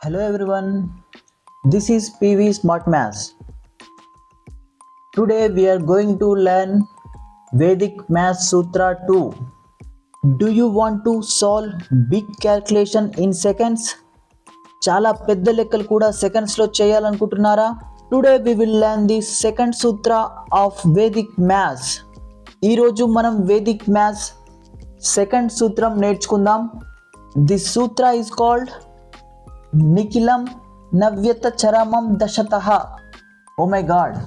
Hello everyone, this is PV Smart Maths. Today we are going to learn Vedic Math Sutra 2. Do you want to solve big calculation in seconds? చాలా పెద్ద లెక్కలు కూడా సెకండ్స్లో చేయాలనుకుంటున్నారా? Today we will learn the second sutra of Vedic Maths. ఈరోజు మనం Vedic maths second సూత్రం నేర్చుకుందాం. దిస్ సూత్ర ఈజ్ కాల్డ్ నిఖిలం నవ్యత చరమం దశతః. ఓ మై గాడ్,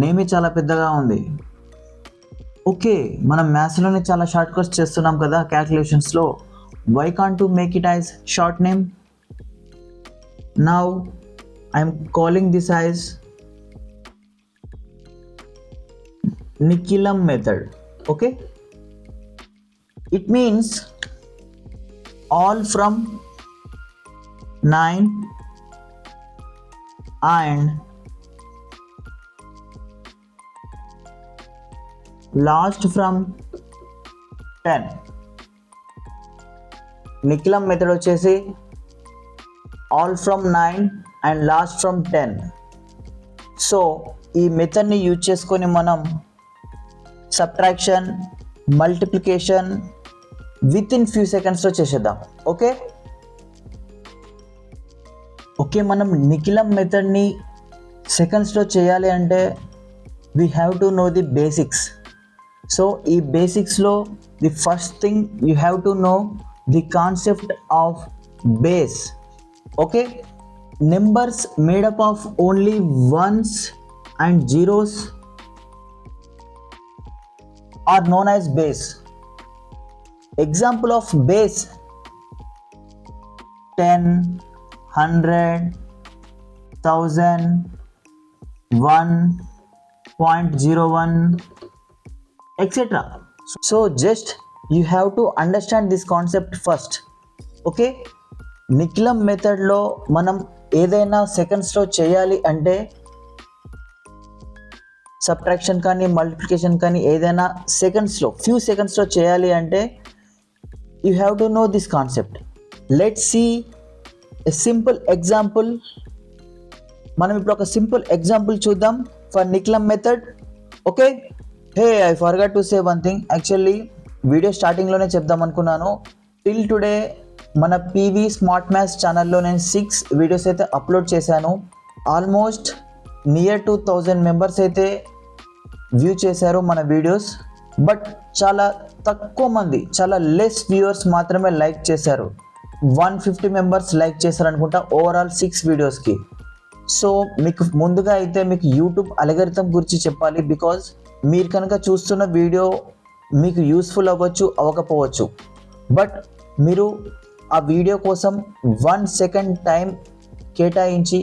నేమే చాలా పెద్దగా ఉంది. ఓకే, మనం మ్యాథ్స్లోనే చాలా షార్ట్ కట్స్ చేస్తున్నాం కదా క్యాల్కులేషన్స్లో. Why can't to make it as short name? Now I'm calling this as Nikhilam method. Okay, it means all from 9 and last from 10. Nikhilam method వచ్చేసి all from 9 and last from 10. So ఈ మెథడ్ని use చేసుకొని మనం subtraction, multiplication with in few సెకండ్స్లో చేసేద్దాం. Okay, మనం నిఖిలం మెథడ్ని సెకండ్స్లో చేయాలి అంటే we have to know the basics. So ఈ బేసిక్స్లో the first thing you have to know the concept of base. Okay, numbers made up of only ones and zeros are known as base. Example of base: 10, 100, 1000, 1.01, etc. So just you have to understand this concept first. Okay, నిఖిలం మెథడ్లో మనం ఏదైనా సెకండ్స్లో చేయాలి అంటే subtraction కానీ multiplication కానీ ఏదైనా సెకండ్స్లో ఫ్యూ సెకండ్స్లో చేయాలి అంటే you have to know this concept. Let's see a simple example. మనం ఇప్పుడు ఒక సింపుల్ ఎగ్జాంపుల్ చూద్దాం for Nikhilam method. Okay, hey I forgot to say one thing. Actually video స్టార్టింగ్లోనే చెప్దాం అనుకున్నాను. టిల్ టుడే మన పీవీ స్మార్ట్ మ్యాథ్స్ ఛానల్లో నేను 6 వీడియోస్ అయితే అప్లోడ్ చేశాను. ఆల్మోస్ట్ నియర్ టు 1000 మెంబర్స్ అయితే వ్యూ చేశారు మన వీడియోస్. బట్ చాలా తక్కువ మంది, చాలా లెస్ వ్యూవర్స్ మాత్రమే లైక్ చేశారు. 150 మెంబర్స్ లైక్ చేశారు అనుకుంటా ఓవరాల్ 6 వీడియోస్కి. సో మీకు ముందుగా అయితే మీకు యూట్యూబ్ అల్గోరిథం గురించి చెప్పాలి. బికాజ్ మీరు కనుక చూస్తున్న వీడియో మీకు యూస్ఫుల్ అవ్వచ్చు, అవ్వకపోవచ్చు. బట్ మీరు ఆ వీడియో కోసం 1 సెకండ్ టైం కేటాయించి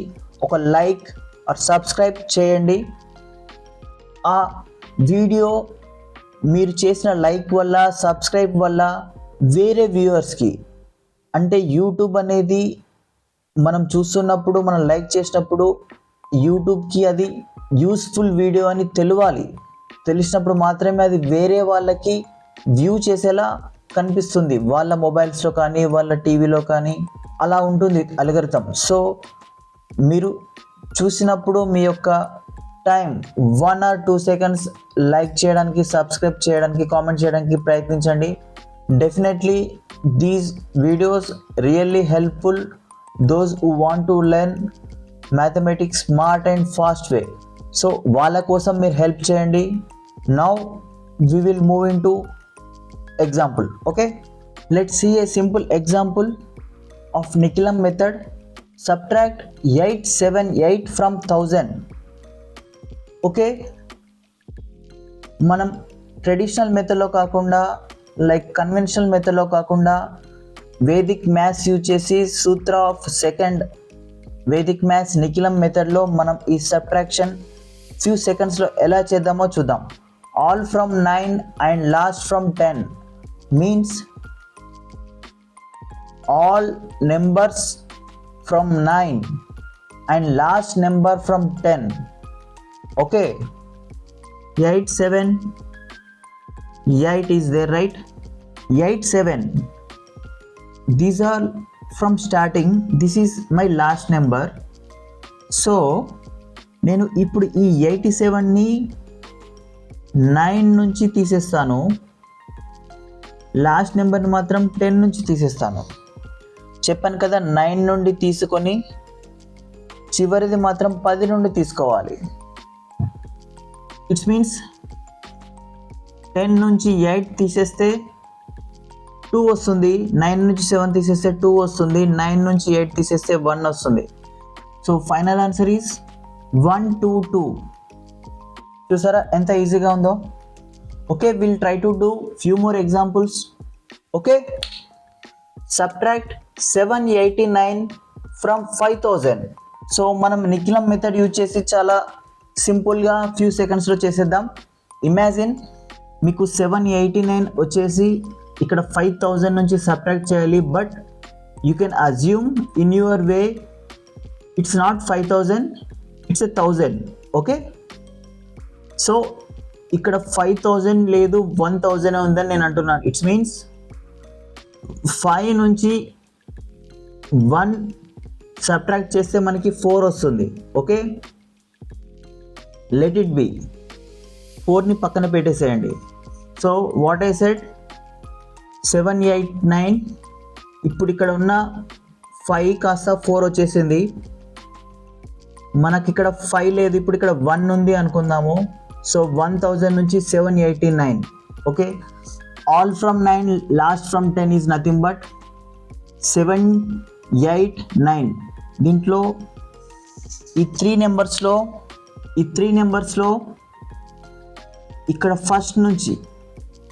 ఒక లైక్ ఆర్ సబ్స్క్రైబ్ చేయండి. ఆ వీడియో మీరు చేసిన లైక్ వల్ల, సబ్స్క్రైబ్ వల్ల వేరే వ్యూవర్స్కి, అంటే యూట్యూబ్ అనేది మనం చూస్తున్నప్పుడు, మనం లైక్ చేసినప్పుడు యూట్యూబ్కి అది యూస్ఫుల్ వీడియో అని తెలిసినప్పుడు మాత్రమే అది వేరే వాళ్ళకి వ్యూ చేసేలా కనిపిస్తుంది. వాళ్ళ మొబైల్స్లో కానీ, వాళ్ళ టీవీలో కానీ అలా ఉంటుంది అల్గోరిథం. సో మీరు చూసినప్పుడు మీ యొక్క టైం 1 or 2 సెకండ్స్ లైక్ చేయడానికి, సబ్స్క్రైబ్ చేయడానికి, కామెంట్ చేయడానికి ప్రయత్నించండి. Definitely these videos really helpful those who want to learn mathematics smart and fast way. So వాళ్ళ కోసం మీరు హెల్ప్ చేయండి. Now we will move in to example. Okay, let's see a simple example of Nikhilam method. Subtract 878 from 1000. Okay, మనం traditional మెథడ్లో కాకుండా, like conventional మెథడ్లో కాకుండా Vedic maths use చేసి సూత్ర ఆఫ్ సెకండ్ వేదిక్ మ్యాథ్స్ నిఖిలం మెథడ్లో మనం ఈ సబ్ట్రాక్షన్ ఫ్యూ సెకండ్స్లో ఎలా చేద్దామో చూద్దాం. All from 9 and last from 10 means all numbers from 9 and last number from 10. Okay, 8 is there, right? 8 7 These are from starting this is my last number. So నేను ఇప్పుడు ఈ 87ని 9 నుంచి తీసేస్తాను, లాస్ట్ నెంబర్ని మాత్రం 10 నుంచి తీసేస్తాను. చెప్పాను కదా 9 నుండి తీసుకొని చివరిది మాత్రం 10 నుండి తీసుకోవాలి. ఇట్స్ మీన్స్ 10 నుంచి 8 తీసేస్తే 2 వస్తుంది, 9 నుంచి 7 తీసేస్తే 2 వస్తుంది, 9 నుంచి 8 తీసేస్తే 1 వస్తుంది. So final answer is 122. చూసారా ఎంత ఈజీగా ఉందో. Okay, will try to do few more examples. Okay, subtract 789 from 5000. So మనం నిఖిలం మెథడ్ యూజ్ చేసి చాలా సింపుల్గా ఫ్యూ సెకండ్స్లో చేసేద్దాం. ఇమాజిన్ మీకు 789 వచ్చేసి ఇక్కడ 5000 నుంచి సబ్ట్రాక్ట్ చేయాలి, but you can assume in your way it's not 5000, it's 1000. Okay, so ఇక్కడ 5000 లేదు 1000 ఉందని నేను అంటున్నాను. ఇట్స్ మీన్స్ 5 నుంచి 1 సబ్ట్రాక్ట్ చేస్తే మనకి 4 వస్తుంది. ఓకే, లెట్ ఇట్ బి, 4ని పక్కన పెట్టేసేయండి. సో వాట్ ఐ సెడ్ 789, ఇప్పుడు ఇక్కడ ఉన్న 5 కాస్త 4 వచ్చేసింది. మనకి ఇక్కడ 5 లేదు, ఇప్పుడు ఇక్కడ 1 ఉంది అనుకుందాము. సో 1000 నుంచి 789. Okay, all from 9 last from 10 is nothing but 789. దీంట్లో ఈ 3 నెంబర్స్లో ఇక్కడ ఫస్ట్ నుంచి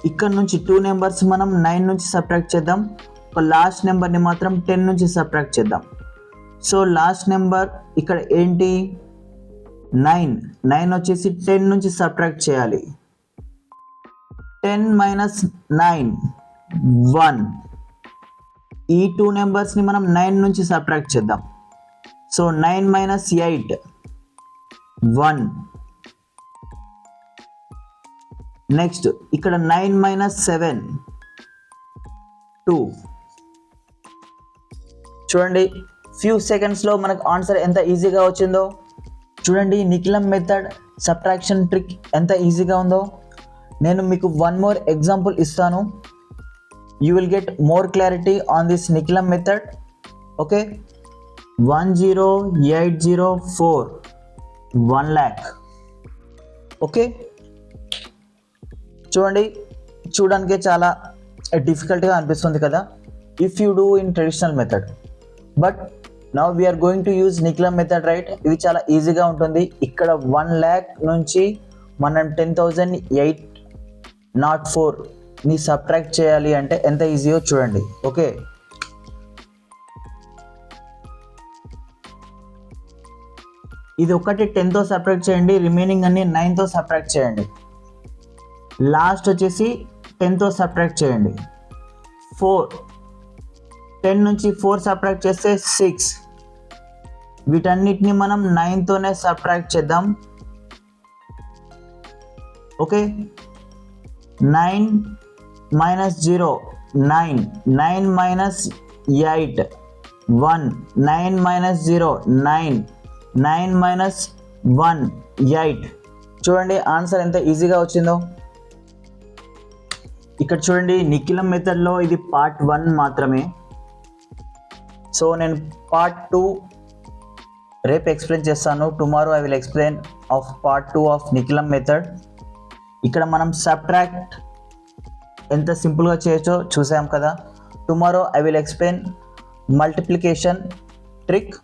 ఇక్కడ నుంచి 2 నెంబర్స్ మనం 9 నుంచి సబ్ట్రాక్ట్ చేద్దాం, ఒక లాస్ట్ నెంబర్ని మాత్రం 10 నుంచి సబ్ట్రాక్ట్ చేద్దాం. సో లాస్ట్ నెంబర్ ఇక్కడ ఏంటి 9 వచ్చేసి 10 నుంచి సబ్ట్రాక్ట్ చేయాలి. 10 మైనస్ 9 1. ఈ 2 నెంబర్స్ని మనం 9 నుంచి సబ్ట్రాక్ట్ చేద్దాం. So 9 minus 8 1. నెక్స్ట్ ఇక్కడ 9 మైనస్ 7 2. చూడండి ఫ్యూ సెకండ్స్లో మనకు ఆన్సర్ ఎంత ఈజీగా వచ్చిందో. చూడండి నిఖిలం మెథడ్ సబ్ట్రాక్షన్ ట్రిక్ ఎంత ఈజీగా ఉందో. నేను మీకు వన్ మోర్ ఎగ్జాంపుల్ ఇస్తాను. You will get more clarity on this Nikhilam method. Okay, 10804 1 lakh. Okay, చూడండి చూడడానికి చాలా డిఫికల్ట్గా అనిపిస్తుంది కదా if you do in traditional method, but now we're going to use Nikhilam method right. ఇది చాలా ఈజీగా ఉంటుంది. ఇక్కడ 1 lakh నుంచి మనం 10,804ని సబ్ట్రాక్ట్ చేయాలి అంటే ఎంత ఈజీయో చూడండి. ఓకే, ఇది ఒకటి 10తో సబ్ట్రాక్ట్ చేయండి, రిమైనింగ్ అన్ని 9తో సబ్ట్రాక్ట్ చేయండి. లాస్ట్ వచ్చేసి 10తో సబ్ట్రాక్ట్ చేయండి. 4 10 నుంచి 4 సబ్ట్రాక్ట్ చేస్తే 6. వీటన్నిటిని మనం 9తోనే సబ్ట్రాక్ట్ చేద్దాం. Okay, 9 minus 0 9, 9 minus 8 1, 9 minus 0 9, 9 minus 1 8. చూడండి ఆన్సర్ ఎంత ఈజీగా వచ్చిందో. ఇక్కడ చూడండి నిఖిలం మెథడ్లో ఇది పార్ట్ 1 మాత్రమే. సో నేను పార్ట్ 2 రేపు ఎక్స్ప్లెయిన్ చేస్తాను. Tomorrow I will explain of part 2 of Nikhilam method. ఇక్కడ మనం సబ్ట్రాక్ట్ ఎంత సింపుల్గా చేయొచ్చో చూసాం కదా. Tomorrow I will explain multiplication trick.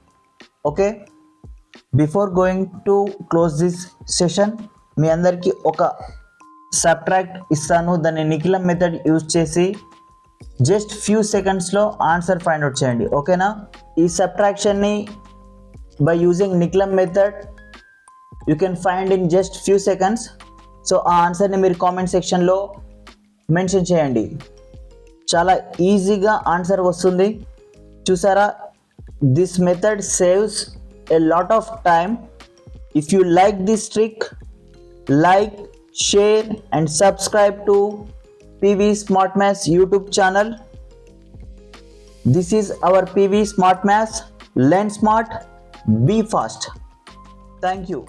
Okay, before going to close this session మీ అందరికీ ఒక సబ్ట్రాక్ట్ ఇస్తాను. దాన్ని నిఖిలం మెథడ్ యూజ్ చేసి జస్ట్ ఫ్యూ సెకండ్స్లో ఆన్సర్ ఫైండ్ అవుట్ చేయండి. ఓకేనా? ఈ సబ్ట్రాక్షన్ని by using Nikhilam method you can find in just few seconds. So ఆ ఆన్సర్ని మీరు కామెంట్ సెక్షన్లో మెన్షన్ చేయండి. చాలా ఈజీగా ఆన్సర్ వస్తుంది. చూసారా, this method saves a lot of time. If you like this trick, like, share and subscribe to PV Smart Maths YouTube channel. This is our PV Smart Maths. Learn smart, be fast. Thank you.